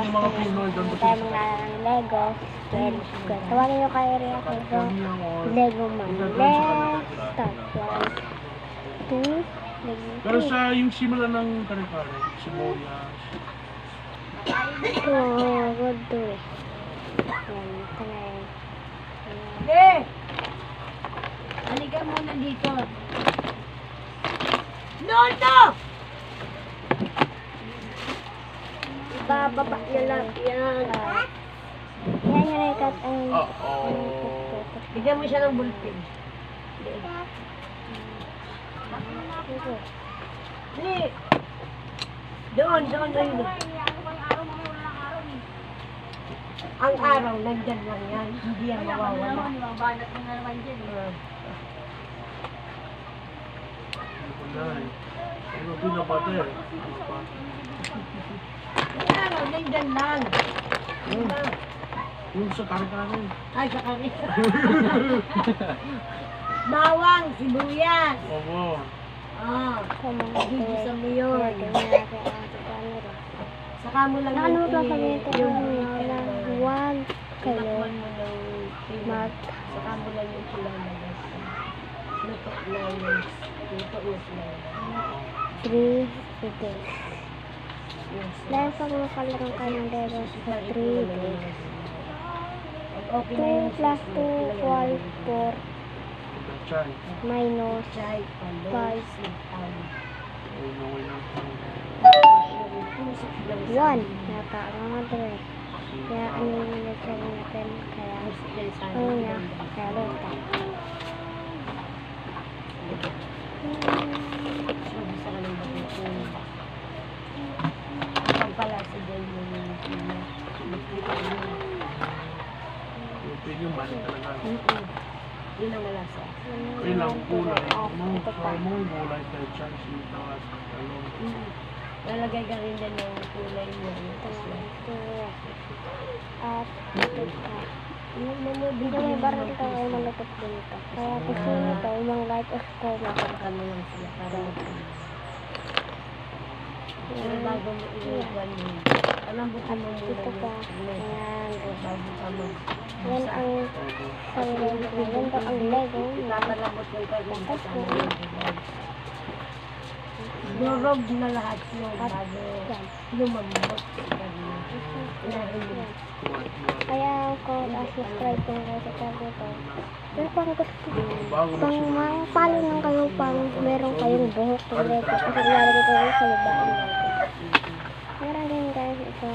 yung mga Pinoy doon. Tayo maglalaro ng Lego. Tawagin nyo kay Ria ko sa Lego Man. Let's start. 1, 2, Pero sa yung simula ng kare-kare, sibuyas. good to it. Yan, ito na yun. Hey! Halika muna dito. No! Ibababa niya lang yan. Yan yung rekat ang... Bigyan mo siya ng bulpin. Hindi. Doon. Ang araw, nandyan lang yan. Hindi yan mawawala. Mabanat mo na naman dyan. Ano pinapate? Ang araw, nandyan lang. Yung sa kare-kare. Ay, sa kami. Bawang, sibuyas. Oo. Gigisa mo yun. Saka mo lang Nakano lang kami ito yung huwag kayo Saka mo lang yung kilalabas. Luto na yun. Luto na sila. 3 days. Dahil pag makalaro kayo ng Lego sa 3 days. 2 plus 2 equal 4 Chay. minus 5. Yan. Napakamadali. Kaya ano yung nilagay natin? Kaya ano na? Kaya luta. Yung mali talaga. Yun ang malasa. Ilang kulay. Mong gulay tayo chay. Sitawas. Lalagay ka rin dyan ng kulay mo. At ito pa. Dito may barang ito ay malapit din ito. Kaya gusto nito, umang light of coma. Kami lang sila para bago mo iwan mo. Alambutin mo muna Ito pa. yung Ayan. bago ka mo. Yan ang Lego. Yan daw ang Lego. Lalabot yung kayo sa durog na lahat yung bago lumambot. Kaya ako subscribe ko na sa channel ko. Pero pang gusto pang follow lang kayo pang meron kayong buhok ng Lego. Kasi ilalagay ko yun sa libaan. Meron din guys ito.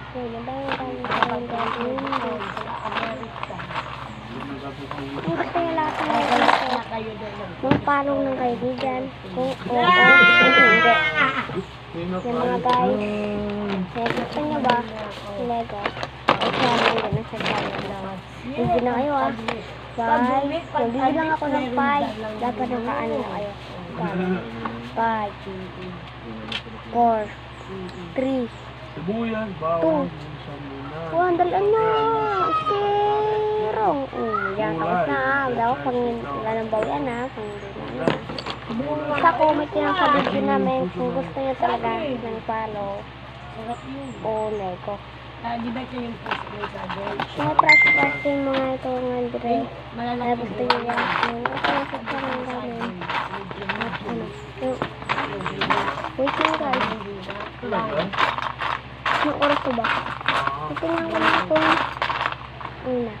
So, madami tayong gagawin guys. Kung gusto nyo lahat ng kung follow ng kaibigan, kung oo, hindi. Yung mga guys, kaya gusto nyo ba Lego? Ay, channel din na sa channel. Hindi na kayo Bye. Magbibilang ako ng 5. Dapat nakaano na kayo. 5, 4, 3, Sibuyas, bawang, 1, dalan na. Zero. Yan, tapos na. Wala ko pang wala ng bawian na. Sa comment nyo sa video namin kung gusto nyo talaga ng follow o Lego. Di ba ito yung post mo sa girl? May press yung mga ito nga dire. Malalaki Gusto nyo yan. Ito yung sa channel namin. Wait lang guys. Anong oras ko ba? Tingnan ko na kung una.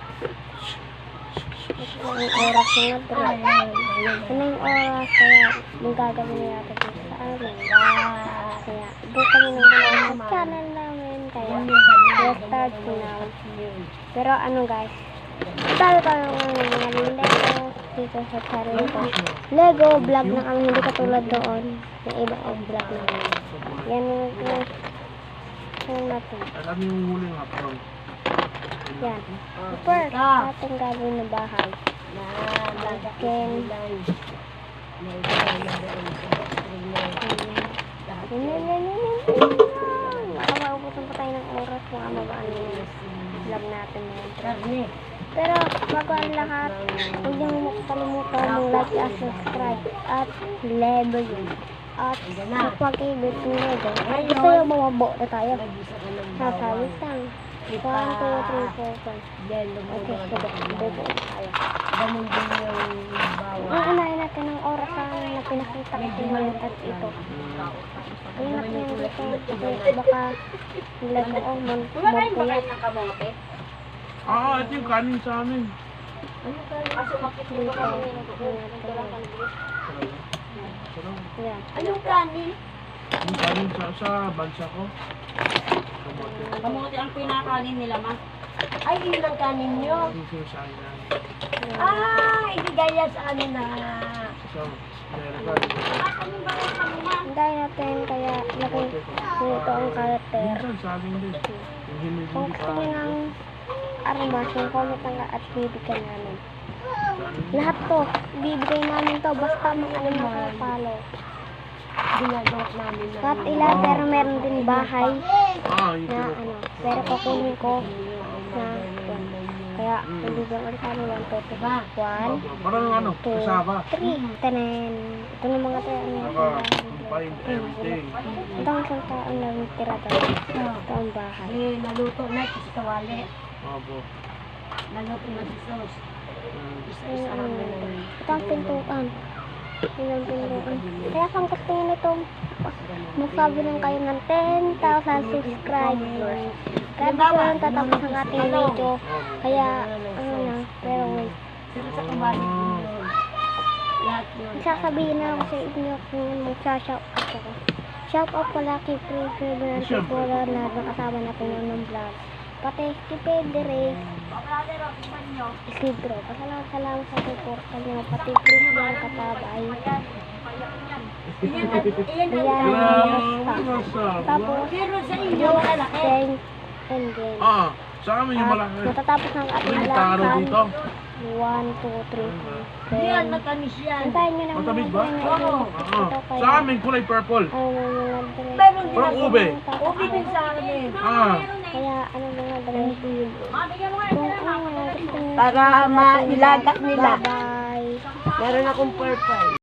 Ang oras na nga dire. Ano yung oras kaya magagawin niya ito dito sa amin. Kaya buka nyo naman sa channel namin. Kaya let's start now. Pero ano guys, tayo ng mga Lego dito sa channel ko. Lego vlog na kami, hindi katulad doon. Yung iba ang vlog na kami. Yan yung natin. Alam yung huling hapon. Yan. First, ating gagawin na bahay. Lagyan. Makakaubutan pa tayo ng oras kung ano ba ano yung vlog natin ngayon. Pero bago ang lahat, huwag niyo kalimutan ng like at subscribe at level yun. at sa pag-ibig ng medyo. Gusto yung bumabo na tayo. Nag-isa ka ng Nasayos lang. 1, 2, 3, 4, 5. Yan, Okay, bubo na tayo. Ganun din yung Ang bawal. unahin natin ng orasan na pinakita ko sa inyo at ito. Ayun natin yung dito. Kasi baka nilagay ko magpuyat. Ito yung kanin sa amin. Dito. Yan. Anong kanin? Yung kanin sa bansa ko. Kamuti ang pinakanin nila, ma. Ay, yun ang kanin nyo. Yung sinasabi namin. Ibigay yan sa ano na. So, America, di ba? Hintayin natin kaya lagay dito ang karakter. Minsan sa amin din. Yung hindi Kung gusto nyo ng armas, yung comment lang at bibigyan namin. Lahat to, bibigay namin to basta makapalo. Ginagawa namin na. Kahit ilan, pero meron din bahay Yung na kilo. pero kukunin ko na yan. Kaya, bibigyan ulit kami 1, 2, 3, 1, Parang ano, 2, kasaba. 3, tanen. Ito ng mga tayo. Combine everything. Ito ang isang taon na tira tayo. Ito ang bahay. Naluto na sa kawali. Opo. Naluto na sa sauce. Ayun, ito ang pintuan. Yun ang pintuan. Kaya kung gusto nyo nito, magsabi lang kayo ng 10,000 subscribers. Kaya dito lang tatapos ang ating video. Kaya, ano na, pero wait. Sino sa kawali yun? Lahat yun. Sasabihin na ako sa inyo kung magsha-shoutout ako. Shoutout pala kay President Nicola na nakasama natin yun ng vlog. Pati kay Pedro, Isidro. Salamat sa support niyo. Pati please lang katabay. Ayan, Grabe, masarap. tapos, Pero sa inyo, malaki. then, and then. Sa amin yung malaki. Matatapos ng ating Yung vlog. taro dito. 1, 2, 3, 4. Yan, Then, matamis yan. antayin nyo na Matamis ba? Oo. Sa amin, kulay purple. Meron din Parang ako. ube. Ube din sa amin. Kaya, ano mga dre? Kung ano, gusto nyo. Para mailagat nila. Bye-bye. Meron akong purple.